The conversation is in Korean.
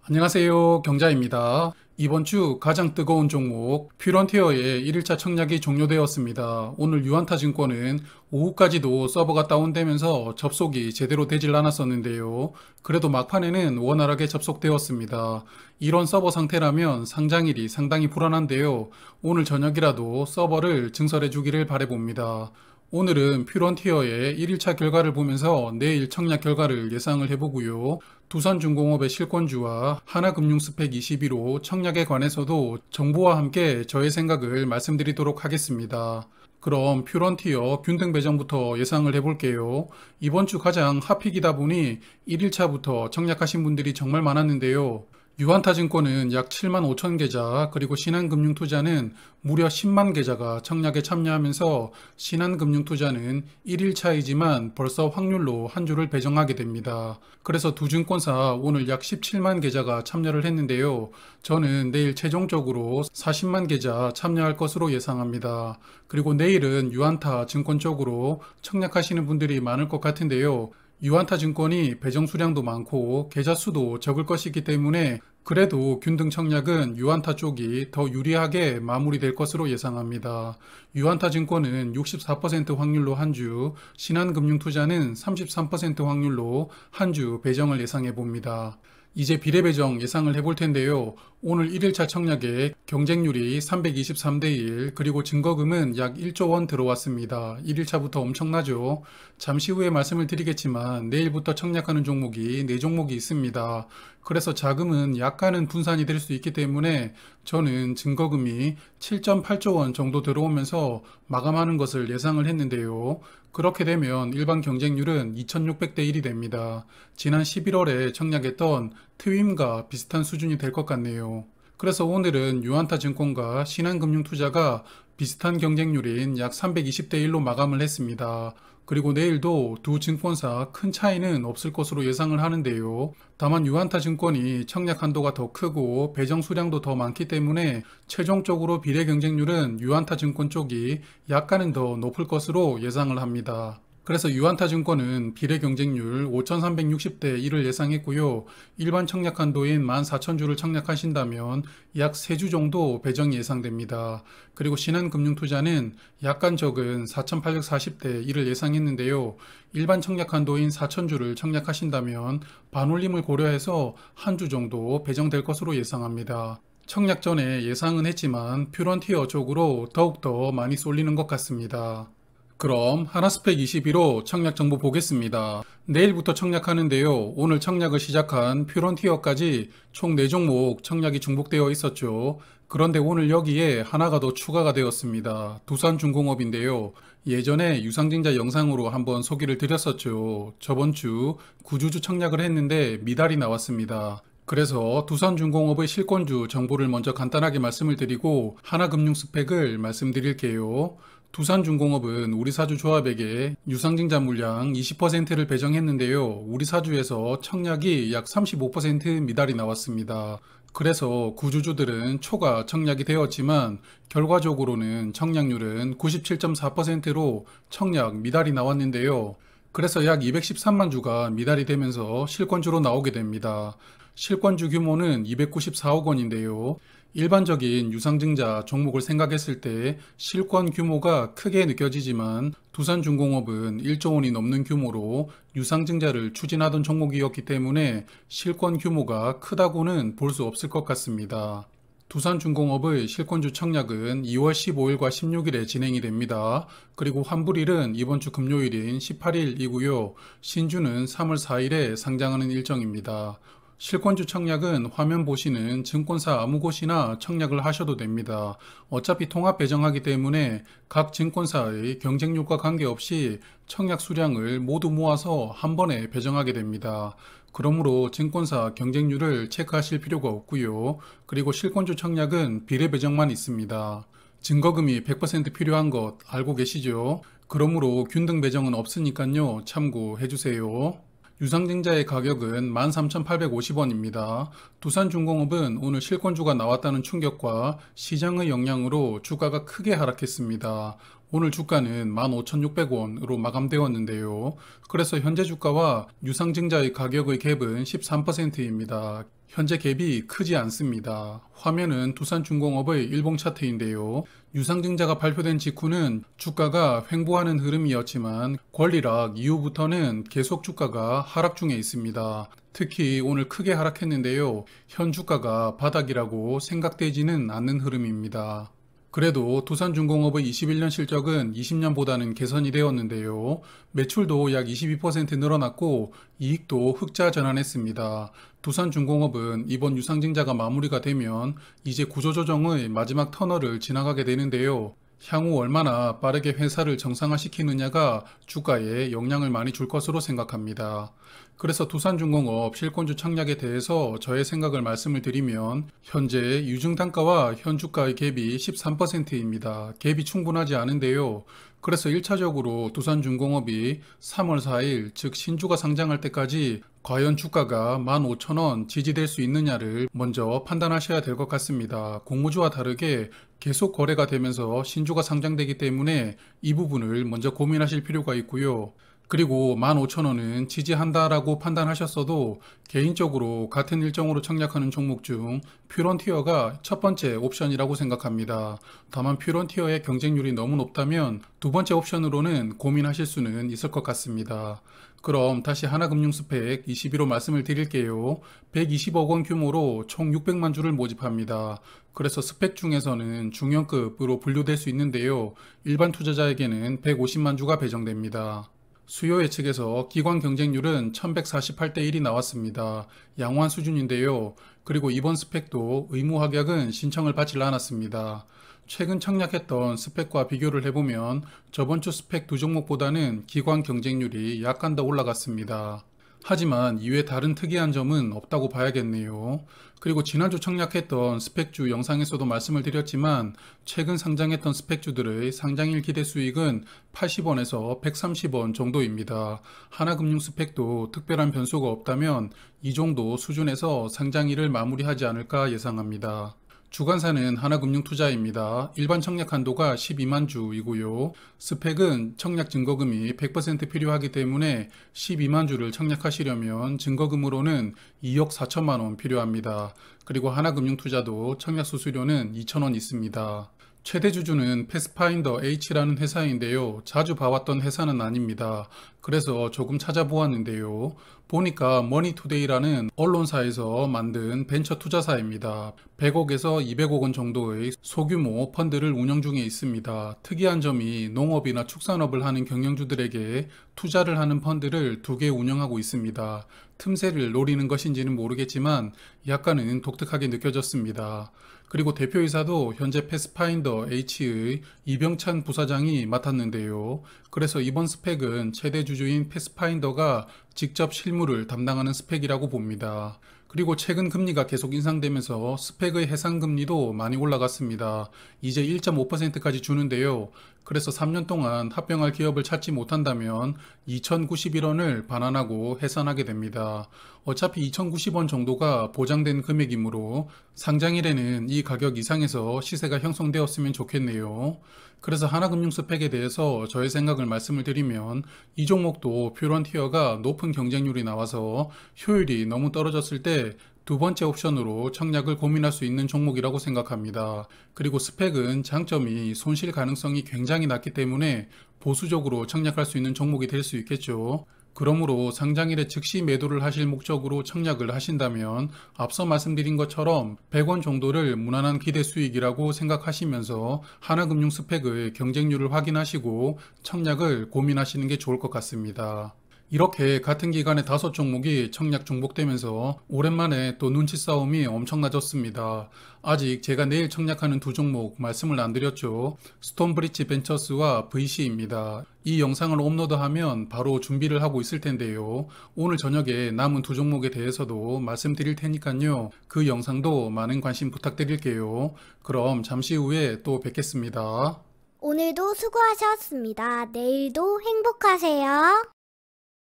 안녕하세요. 경자입니다. 이번 주 가장 뜨거운 종목 퓨런티어의 1일차 청약이 종료되었습니다. 오늘 유안타증권은 오후까지도 서버가 다운되면서 접속이 제대로 되질 않았었는데요. 그래도 막판에는 원활하게 접속되었습니다. 이런 서버 상태라면 상장일이 상당히 불안한데요. 오늘 저녁이라도 서버를 증설해 주기를 바라봅니다. 오늘은 퓨런티어의 1일차 결과를 보면서 내일 청약 결과를 예상을 해보고요. 두산중공업의 실권주와 하나금융스펙 21호 청약에 관해서도 정보와 함께 저의 생각을 말씀드리도록 하겠습니다. 그럼 퓨런티어 균등 배정부터 예상을 해볼게요. 이번 주 가장 핫픽이다 보니 1일차부터 청약하신 분들이 정말 많았는데요. 유한타증권은 약 7만 5천 계좌, 그리고 신한금융투자는 무려 10만 계좌가 청약에 참여하면서 신한금융투자는 1일차이지만 벌써 확률로 한 주를 배정하게 됩니다. 그래서 두 증권사 오늘 약 17만 계좌가 참여를 했는데요. 저는 내일 최종적으로 40만 계좌 참여할 것으로 예상합니다. 그리고 내일은 유한타 증권 쪽으로 청약하시는 분들이 많을 것 같은데요. 유한타 증권이 배정 수량도 많고 계좌 수도 적을 것이기 때문에 그래도 균등 청약은 유한타 쪽이 더 유리하게 마무리될 것으로 예상합니다. 유한타 증권은 64% 확률로 한 주, 신한금융투자는 33% 확률로 한 주 배정을 예상해 봅니다. 이제 비례배정 예상을 해볼 텐데요. 오늘 1일차 청약에 경쟁률이 323대 1, 그리고 증거금은 약 1조 원 들어왔습니다. 1일차부터 엄청나죠? 잠시 후에 말씀을 드리겠지만 내일부터 청약하는 종목이 4종목이 있습니다. 그래서 자금은 약간은 분산이 될 수 있기 때문에 저는 증거금이 7.8조 원 정도 들어오면서 마감하는 것을 예상을 했는데요. 그렇게 되면 일반 경쟁률은 2600대 1이 됩니다. 지난 11월에 청약했던 트윈과 비슷한 수준이 될 것 같네요. 그래서 오늘은 유한타 증권과 신한금융투자가 비슷한 경쟁률인 약 320대 1로 마감을 했습니다. 그리고 내일도 두 증권사 큰 차이는 없을 것으로 예상을 하는데요. 다만 유한타 증권이 청약 한도가 더 크고 배정 수량도 더 많기 때문에 최종적으로 비례 경쟁률은 유한타 증권 쪽이 약간은 더 높을 것으로 예상을 합니다. 그래서 유한타 증권은 비례 경쟁률 5,360대 1을 예상했고요. 일반 청약 한도인 14,000주를 청약하신다면 약 3주 정도 배정이 예상됩니다. 그리고 신한금융투자는 약간 적은 4,840대 1을 예상했는데요. 일반 청약 한도인 4,000주를 청약하신다면 반올림을 고려해서 한 주 정도 배정될 것으로 예상합니다. 청약 전에 예상은 했지만 퓨런티어 쪽으로 더욱더 많이 쏠리는 것 같습니다. 그럼 하나스펙 21호 청약 정보 보겠습니다. 내일부터 청약하는데요. 오늘 청약을 시작한 퓨런티어까지 총 4종목 청약이 중복되어 있었죠. 그런데 오늘 여기에 하나가 더 추가가 되었습니다. 두산중공업인데요. 예전에 유상증자 영상으로 한번 소개를 드렸었죠. 저번 주 구주주 청약을 했는데 미달이 나왔습니다. 그래서 두산중공업의 실권주 정보를 먼저 간단하게 말씀을 드리고 하나금융스펙을 말씀드릴게요. 두산중공업은 우리사주조합에게 유상증자 물량 20%를 배정했는데요. 우리사주에서 청약이 약 35% 미달이 나왔습니다. 그래서 구주주들은 초과 청약이 되었지만 결과적으로는 청약률은 97.4%로 청약 미달이 나왔는데요. 그래서 약 213만 주가 미달이 되면서 실권주로 나오게 됩니다. 실권주 규모는 294억 원인데요. 일반적인 유상증자 종목을 생각했을 때 실권 규모가 크게 느껴지지만 두산중공업은 1조 원이 넘는 규모로 유상증자를 추진하던 종목이었기 때문에 실권 규모가 크다고는 볼 수 없을 것 같습니다. 두산중공업의 실권주 청약은 2월 15일과 16일에 진행이 됩니다. 그리고 환불일은 이번 주 금요일인 18일이고요. 신주는 3월 4일에 상장하는 일정입니다. 실권주 청약은 화면 보시는 증권사 아무 곳이나 청약을 하셔도 됩니다. 어차피 통합 배정하기 때문에 각 증권사의 경쟁률과 관계없이 청약 수량을 모두 모아서 한 번에 배정하게 됩니다. 그러므로 증권사 경쟁률을 체크하실 필요가 없고요. 그리고 실권주 청약은 비례 배정만 있습니다. 증거금이 100% 필요한 것 알고 계시죠? 그러므로 균등 배정은 없으니까요. 참고해 주세요. 유상증자의 가격은 13,850원입니다. 두산중공업은 오늘 실권주가 나왔다는 충격과 시장의 영향으로 주가가 크게 하락했습니다. 오늘 주가는 15,600원으로 마감되었는데요. 그래서 현재 주가와 유상증자의 가격의 갭은 13%입니다. 현재 갭이 크지 않습니다. 화면은 두산중공업의 일봉 차트인데요. 유상증자가 발표된 직후는 주가가 횡보하는 흐름이었지만 권리락 이후부터는 계속 주가가 하락 중에 있습니다. 특히 오늘 크게 하락했는데요. 현 주가가 바닥이라고 생각되지는 않는 흐름입니다. 그래도 두산중공업의 21년 실적은 20년보다는 개선이 되었는데요. 매출도 약 22% 늘어났고 이익도 흑자 전환했습니다. 두산중공업은 이번 유상증자가 마무리가 되면 이제 구조조정의 마지막 터널을 지나가게 되는데요. 향후 얼마나 빠르게 회사를 정상화시키느냐가 주가에 영향을 많이 줄 것으로 생각합니다. 그래서 두산중공업 실권주 청약에 대해서 저의 생각을 말씀을 드리면 현재 유증단가와 현 주가의 갭이 13%입니다. 갭이 충분하지 않은데요. 그래서 1차적으로 두산중공업이 3월 4일 즉 신주가 상장할 때까지 과연 주가가 15,000원 지지될 수 있느냐를 먼저 판단하셔야 될 것 같습니다. 공모주와 다르게 계속 거래가 되면서 신주가 상장되기 때문에 이 부분을 먼저 고민하실 필요가 있고요. 그리고 15,000원은 지지한다라고 판단하셨어도 개인적으로 같은 일정으로 청약하는 종목 중 퓨런티어가 첫 번째 옵션이라고 생각합니다. 다만 퓨런티어의 경쟁률이 너무 높다면 두 번째 옵션으로는 고민하실 수는 있을 것 같습니다. 그럼 다시 하나금융 스펙 21호 말씀을 드릴게요. 120억 원 규모로 총 600만 주를 모집합니다. 그래서 스펙 중에서는 중형급으로 분류될 수 있는데요. 일반 투자자에게는 150만 주가 배정됩니다. 수요 예측에서 기관 경쟁률은 1148대 1이 나왔습니다. 양호한 수준인데요. 그리고 이번 스펙도 의무 확약은 신청을 받지 않았습니다. 최근 청약했던 스펙과 비교를 해보면 저번 주 스펙 두 종목보다는 기관 경쟁률이 약간 더 올라갔습니다. 하지만 이외 다른 특이한 점은 없다고 봐야겠네요. 그리고 지난주 청약했던 스펙주 영상에서도 말씀을 드렸지만 최근 상장했던 스펙주들의 상장일 기대 수익은 80원에서 130원 정도입니다. 하나금융 스펙도 특별한 변수가 없다면 이 정도 수준에서 상장일을 마무리하지 않을까 예상합니다. 주관사는 하나금융투자입니다. 일반 청약 한도가 12만 주이고요. 스펙은 청약 증거금이 100% 필요하기 때문에 12만 주를 청약하시려면 증거금으로는 2억 4천만 원 필요합니다. 그리고 하나금융투자도 청약 수수료는 2,000원 있습니다. 최대 주주는 패스파인더 H라는 회사인데요. 자주 봐왔던 회사는 아닙니다. 그래서 조금 찾아보았는데요. 보니까 머니투데이라는 언론사에서 만든 벤처 투자사입니다. 100억에서 200억 원 정도의 소규모 펀드를 운영 중에 있습니다. 특이한 점이 농업이나 축산업을 하는 경영주들에게 투자를 하는 펀드를 2개 운영하고 있습니다. 틈새를 노리는 것인지는 모르겠지만 약간은 독특하게 느껴졌습니다. 그리고 대표이사도 현재 패스파인더 H의 이병찬 부사장이 맡았는데요. 그래서 이번 스펙은 최대 주주인 패스파인더가 직접 실무를 담당하는 스펙이라고 봅니다. 그리고 최근 금리가 계속 인상되면서 스펙의 해상금리도 많이 올라갔습니다. 이제 1.5%까지 주는데요. 그래서 3년 동안 합병할 기업을 찾지 못한다면 2,091원을 반환하고 해산하게 됩니다. 어차피 2,090원 정도가 보장된 금액이므로 상장일에는 이 가격 이상에서 시세가 형성되었으면 좋겠네요. 그래서 하나금융 스펙에 대해서 저의 생각을 말씀을 드리면 이 종목도 퓨런티어가 높은 경쟁률이 나와서 효율이 너무 떨어졌을 때 두 번째 옵션으로 청약을 고민할 수 있는 종목이라고 생각합니다. 그리고 스펙은 장점이 손실 가능성이 굉장히 낮기 때문에 보수적으로 청약할 수 있는 종목이 될 수 있겠죠. 그러므로 상장일에 즉시 매도를 하실 목적으로 청약을 하신다면 앞서 말씀드린 것처럼 100원 정도를 무난한 기대 수익이라고 생각하시면서 하나금융 스펙의 경쟁률을 확인하시고 청약을 고민하시는 게 좋을 것 같습니다. 이렇게 같은 기간에 5종목이 청약 중복되면서 오랜만에 또 눈치 싸움이 엄청나졌습니다. 아직 제가 내일 청약하는 두 종목 말씀을 안 드렸죠. 스톤브리지 벤처스와 VC입니다. 이 영상을 업로드하면 바로 준비를 하고 있을 텐데요. 오늘 저녁에 남은 두 종목에 대해서도 말씀드릴 테니까요. 그 영상도 많은 관심 부탁드릴게요. 그럼 잠시 후에 또 뵙겠습니다. 오늘도 수고하셨습니다. 내일도 행복하세요.